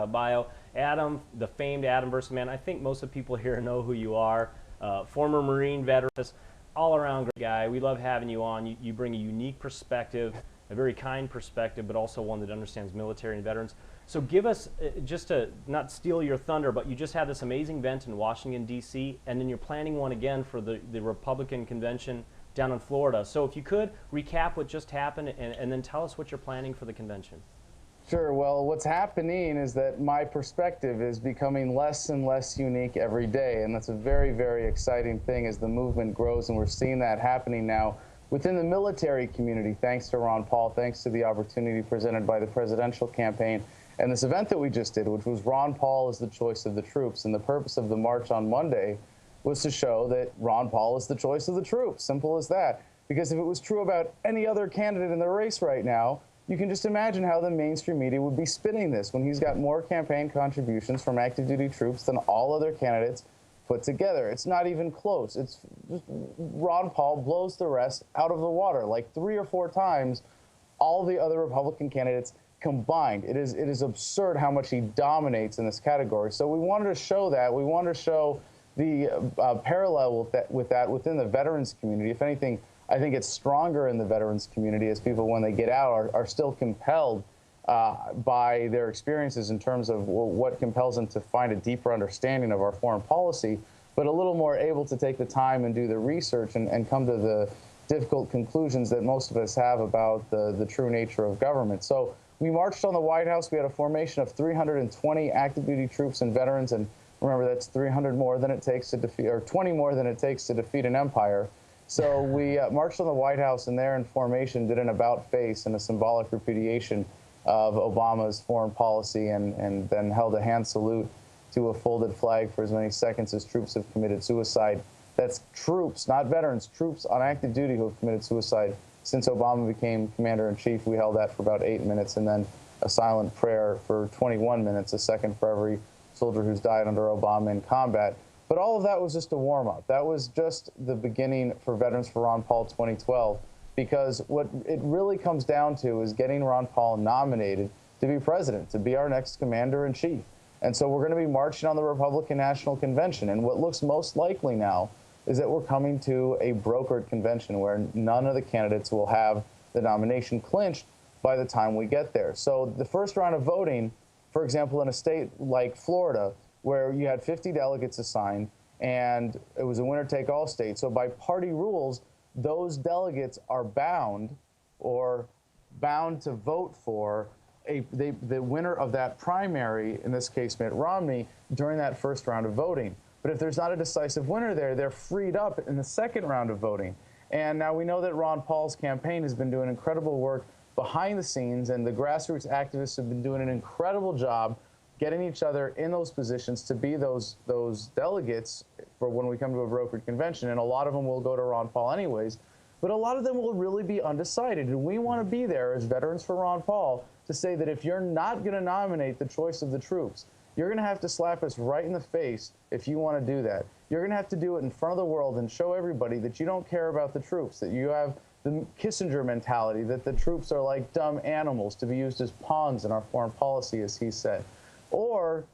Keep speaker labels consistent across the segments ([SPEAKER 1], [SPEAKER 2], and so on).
[SPEAKER 1] bio. Adam, the famed Adam versus man. I think most of the people here know who you are. Former Marine veteran, all around great guy. We love having you on. You bring a unique perspective, a very kind perspective, but also one that understands military and veterans. So give us, just to not steal your thunder, but you just had this amazing event in Washington, D.C., and then you're planning one again for the Republican convention down in Florida. So if you could recap what just happened and then tell us what you're planning for the convention.
[SPEAKER 2] Sure. Well, what's happening is that my perspective is becoming less and less unique every day, and that's a very, very exciting thing as the movement grows, and we're seeing that happening now within the military community, thanks to Ron Paul, thanks to the opportunity presented by the presidential campaign, and this event that we just did, which was Ron Paul is the choice of the troops. And the purpose of the march on Monday was to show that Ron Paul is the choice of the troops. Simple as that. Because if it was true about any other candidate in the race right now, you can just imagine how the mainstream media would be spinning this when he's got more campaign contributions from active duty troops than all other candidates put together. It's not even close. It's just Ron Paul blows the rest out of the water like 3 or 4 times all the other Republican candidates combined. It is absurd how much he dominates in this category. So we wanted to show that. We wanted to show the parallel with that within the veterans community. If anything, I think it's stronger in the veterans community as people, when they get out, are still compelled by their experiences in terms of what compels them to find a deeper understanding of our foreign policy, but a little more able to take the time and do the research and come to the difficult conclusions that most of us have about the true nature of government. So we marched on the White House. We had a formation of 320 active duty troops and veterans, and remember, that's 300 more than it takes to defeat, or 20 more than it takes to defeat an empire. So we marched on the White House, and there in formation did an about face and a symbolic repudiation of Obama's foreign policy, and then held a hand salute to a folded flag for as many seconds as troops have committed suicide. That's troops, not veterans, troops on active duty who have committed suicide. Since Obama became commander-in-chief, we held that for about 8 minutes, and then a silent prayer for 21 minutes, a second for every soldier who's died under Obama in combat. But all of that was just a warm-up. That was just the beginning for Veterans for Ron Paul 2012, because what it really comes down to is getting Ron Paul nominated to be president, to be our next commander-in-chief. And so we're going to be marching on the Republican National Convention, and what looks most likely now is that we're coming to a brokered convention where none of the candidates will have the nomination clinched by the time we get there. So the first round of voting, for example, in a state like Florida, where you had 50 delegates assigned, and it was a winner-take-all state. So by party rules, those delegates are bound to vote for the winner of that primary, in this case Mitt Romney, during that first round of voting. But if there's not a decisive winner there, they're freed up in the second round of voting. And now we know that Ron Paul's campaign has been doing incredible work behind the scenes, and the grassroots activists have been doing an incredible job getting each other in those positions to be those delegates for when we come to a brokered convention. And a lot of them will go to Ron Paul anyways, but a lot of them will really be undecided. And we want to be there as Veterans for Ron Paul to say that if you're not going to nominate the choice of the troops, you're going to have to slap us right in the face if you want to do that. You're going to have to do it in front of the world and show everybody that you don't care about the troops, that you have the Kissinger mentality, that the troops are like dumb animals to be used as pawns in our foreign policy, as he said. Or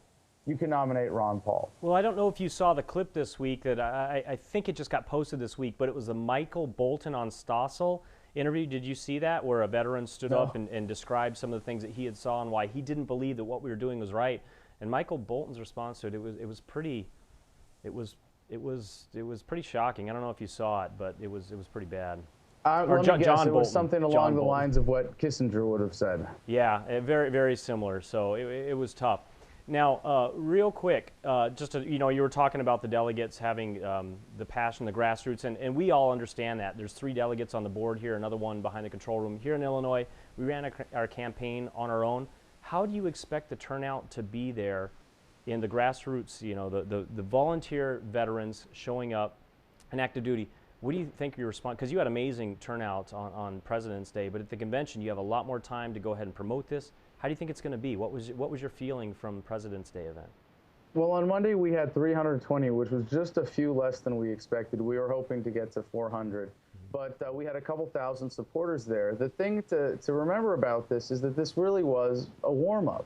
[SPEAKER 2] you can nominate Ron Paul.
[SPEAKER 1] Well, I don't know if you saw the clip this week that I think it just got posted this week, but it was the Michael Bolton on Stossel interview. Did you see that, where a veteran stood up and described some of the things that he had saw and why he didn't believe that what we were doing was right? And Michael Bolton's response to it, it was pretty shocking. I don't know if you saw it, but it was pretty bad.
[SPEAKER 2] Or John Bolton. It was something along the lines of what Kissinger would have said.
[SPEAKER 1] Yeah, very, very similar. So it was tough. Now, real quick, you were talking about the delegates having the passion, the grassroots, and we all understand that. There's 3 delegates on the board here, another one behind the control room. Here in Illinois, we ran our campaign on our own. How do you expect the turnout to be there in the grassroots, the volunteer veterans showing up in active duty? What do you think your response, because you had amazing turnout on President's Day, but at the convention you have a lot more time to go ahead and promote this. How do you think it's going to be? What was your feeling from President's Day event?
[SPEAKER 2] Well, on Monday we had 320, which was just a few less than we expected. We were hoping to get to 400. But we had a couple thousand supporters there. The thing to remember about this is that this really was a warm-up.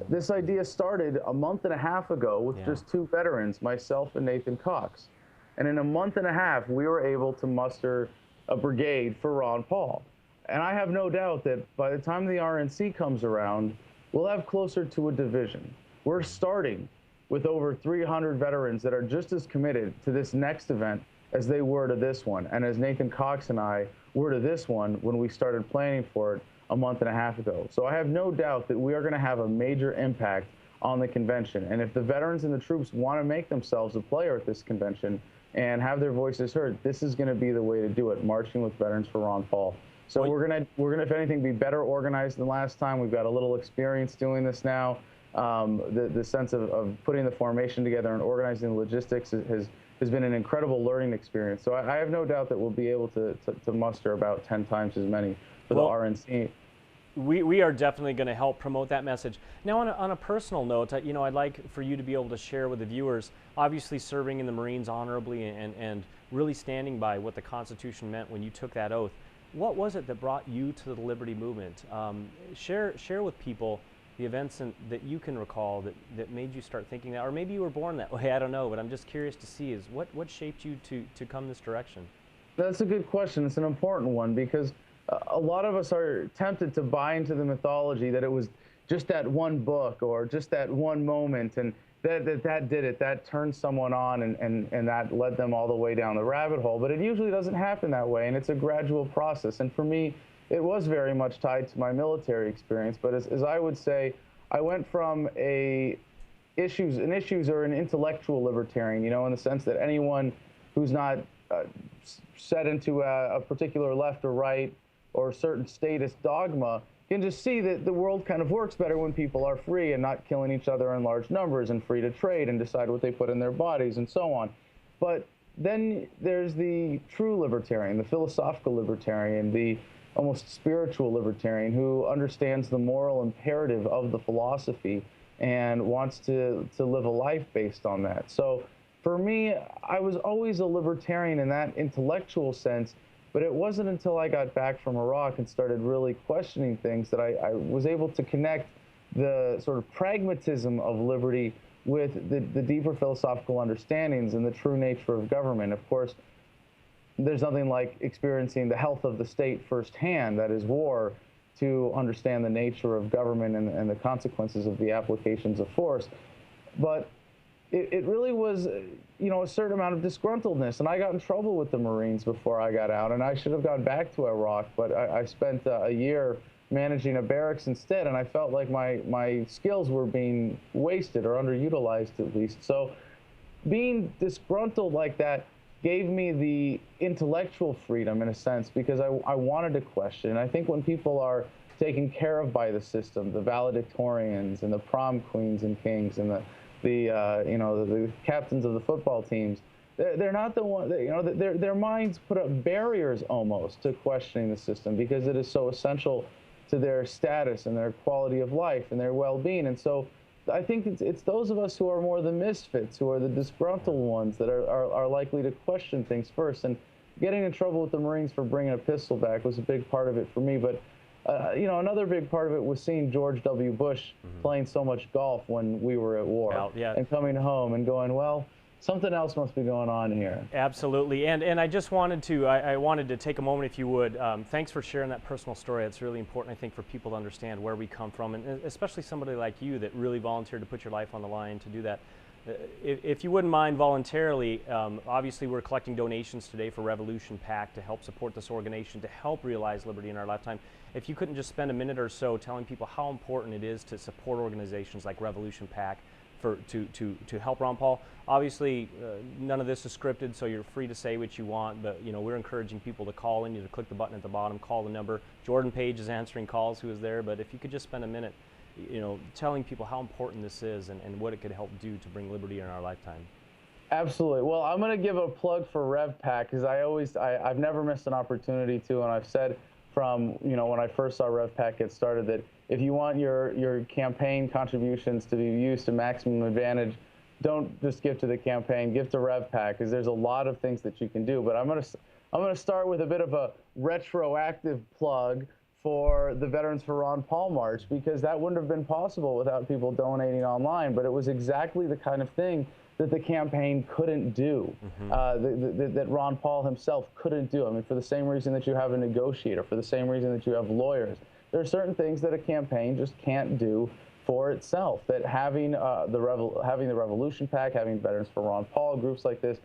[SPEAKER 2] This idea started a month and a half ago with just two veterans, myself and Nathan Cox. And in a month and a half, we were able to muster a brigade for Ron Paul. And I have no doubt that by the time the RNC comes around, we'll have closer to a division. We're starting with over 300 veterans that are just as committed to this next event as they were to this one, and as Nathan Cox and I were to this one when we started planning for it a month and a half ago. So I have no doubt that we are going to have a major impact on the convention. And if the veterans and the troops want to make themselves a player at this convention and have their voices heard, this is going to be the way to do it, marching with Veterans for Ron Paul. So we're gonna, if anything, be better organized than last time. We've got a little experience doing this now. The sense of putting the formation together and organizing the logistics has been an incredible learning experience. So I have no doubt that we'll be able to muster about 10 times as many for the RNC.
[SPEAKER 1] We are definitely going to help promote that message. Now, on a personal note, I'd like for you to be able to share with the viewers, obviously serving in the Marines honorably and really standing by what the Constitution meant when you took that oath. What was it that brought you to the Liberty Movement? Share with people the events that you can recall that made you start thinking that, or maybe you were born that way, I don't know, but I'm just curious to see is what shaped you to come this direction?
[SPEAKER 2] That's a good question. It's an important one because a lot of us are tempted to buy into the mythology that it was just that one book or just that one moment and that did it, that turned someone on and that led them all the way down the rabbit hole. But it usually doesn't happen that way, and it's a gradual process. And for me, it was very much tied to my military experience. But as I would say, I went from an issues or an intellectual libertarian, in the sense that anyone who's not set into a particular left or right or certain status dogma can just see that the world kind of works better when people are free and not killing each other in large numbers and free to trade and decide what they put in their bodies and so on. But then there's the true libertarian, the philosophical libertarian, the almost spiritual libertarian who understands the moral imperative of the philosophy and wants to live a life based on that. So for me, I was always a libertarian in that intellectual sense, but it wasn't until I got back from Iraq and started really questioning things that I was able to connect the sort of pragmatism of liberty with the deeper philosophical understandings and the true nature of government. Of course, there's nothing like experiencing the health of the state firsthand, that is war, to understand the nature of government and the consequences of the applications of force. But it really was, a certain amount of disgruntledness. And I got in trouble with the Marines before I got out, and I should have gone back to Iraq, but I spent a year managing a barracks instead, and I felt like my skills were being wasted or underutilized at least. So being disgruntled like that gave me the intellectual freedom in a sense because I wanted to question. And I think when people are taken care of by the system, the valedictorians and the prom queens and kings and the captains of the football teams, they're not the one. Their minds put up barriers almost to questioning the system because it is so essential to their status and their quality of life and their well-being. And so I think it's those of us who are more the misfits, who are the disgruntled ones, that are likely to question things first. And getting in trouble with the Marines for bringing a pistol back was a big part of it for me. But another big part of it was seeing George W. Bush playing so much golf when we were at war, and coming home and going, well, something else must be going on here.
[SPEAKER 1] Absolutely, and I just wanted to, I wanted to take a moment, if you would. Thanks for sharing that personal story. It's really important, I think, for people to understand where we come from, and especially somebody like you that really volunteered to put your life on the line to do that. If you wouldn't mind voluntarily, obviously we're collecting donations today for Revolution PAC to help support this organization, to help realize liberty in our lifetime. If you couldn't just spend a minute or so telling people how important it is to support organizations like Revolution PAC to help Ron Paul. Obviously, none of this is scripted, so you're free to say what you want, but we're encouraging people to call in. You to click the button at the bottom, call the number. Jordan Page is answering calls, who is there, but if you could just spend a minute telling people how important this is and what it could help do to bring liberty in our lifetime.
[SPEAKER 2] Absolutely. Well, I'm going to give a plug for RevPAC because I've never missed an opportunity to, and I've said from when I first saw RevPAC get started that if you want your campaign contributions to be used to maximum advantage, don't just give to the campaign, give to RevPAC because there's a lot of things that you can do. But I'm going to start with a bit of a retroactive plug for the Veterans for Ron Paul March, because that wouldn't have been possible without people donating online. But it was exactly the kind of thing that the campaign couldn't do, that Ron Paul himself couldn't do. I mean, for the same reason that you have a negotiator, for the same reason that you have lawyers, there are certain things that a campaign just can't do for itself. That having the Revolution PAC, having Veterans for Ron Paul, groups like this,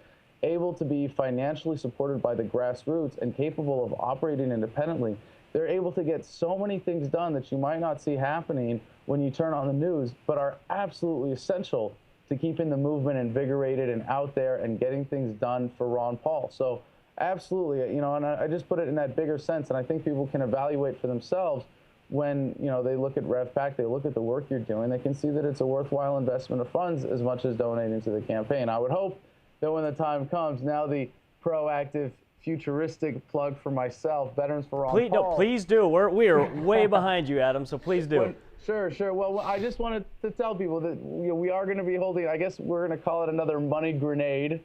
[SPEAKER 2] able to be financially supported by the grassroots and capable of operating independently, they're able to get so many things done that you might not see happening when you turn on the news, but are absolutely essential to keeping the movement invigorated and out there and getting things done for Ron Paul. So absolutely, you know, and I just put it in that bigger sense, and I think people can evaluate for themselves when, you know, they look at RevPAC, they look at the work you're doing, they can see that it's a worthwhile investment of funds as much as donating to the campaign. I would hope that when the time comes, now the proactive, futuristic plug for myself, Veterans for Ron Paul.
[SPEAKER 1] No, please do. We are way behind you, Adam, so please do.
[SPEAKER 2] Sure. Well, I just wanted to tell people that, you know, we are going to be holding, I guess we're going to call it another money grenade.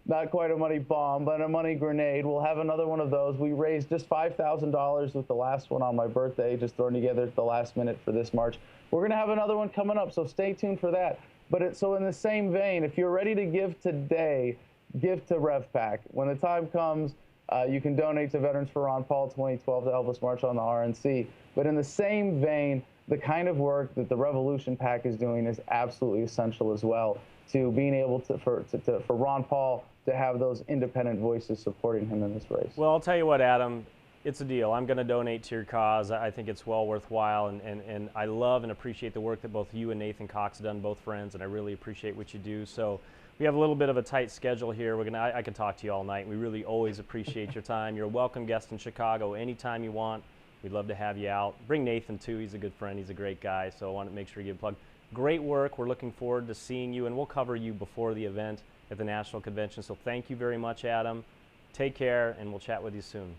[SPEAKER 2] Not quite a money bomb, but a money grenade. We'll have another one of those. We raised just $5,000 with the last one on my birthday, just thrown together at the last minute for this March. We're going to have another one coming up, so stay tuned for that. But so in the same vein, if you're ready to give today, give to RevPAC. When the time comes, you can donate to Veterans for Ron Paul 2012 to help us march on the RNC. But in the same vein, the kind of work that the Revolution PAC is doing is absolutely essential as well to being able to for Ron Paul to have those independent voices supporting him in this race.
[SPEAKER 1] Well, I'll tell you what, Adam, it's a deal. I'm going to donate to your cause. I think it's well worthwhile, and I love and appreciate the work that both you and Nathan Cox have done, both friends, and I really appreciate what you do. So we have a little bit of a tight schedule here. I can talk to you all night. We really always appreciate your time. You're a welcome guest in Chicago anytime you want. We'd love to have you out. Bring Nathan, too. He's a good friend. He's a great guy, so I want to make sure you get a plug. Great work. We're looking forward to seeing you, and we'll cover you before the event at the National Convention. So thank you very much, Adam. Take care, and we'll chat with you soon.